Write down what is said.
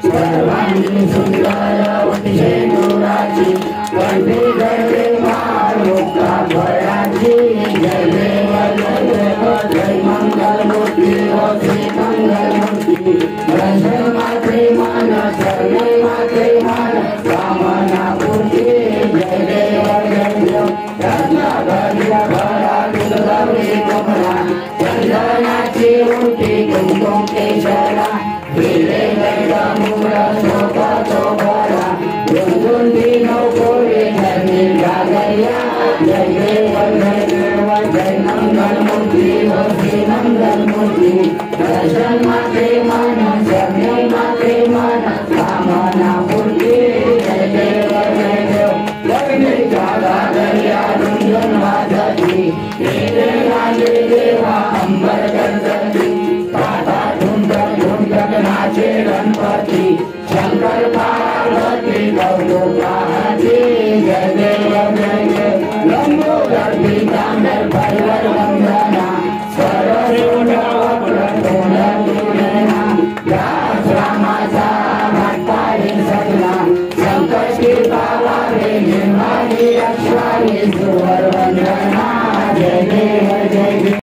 सर्वांगी सुंदरवती शेंदुराची कंठी गळते माळ मुक्ता फळाची जय देव जय देव जय मंगलमूर्ती व श्री मंगलमूर्ती दर्शन मात्रे मान सर्वे मात्रे मान कामना पूर्ती जय देव जय देव रत्नाभर्या भरा दुर्गवरी कोमला चंदनाची उंटी कुंकुम केशरा हिरे गंगामुरा शोभा शोभरा गुंजुंदी नौकोरे धरणी गागरिया जय देव जय मंगलमूर्ती व श्री मंगलमूर्ती दर्शन मात्रे मान सर्वे मात्रे मान कामना पूर्ती जय देव लग्नीच्या गागरिया रुंजन वाजती हिरे लागे देवा अंबर गंजती नाचे गणपती शंकर पार्वती गौरव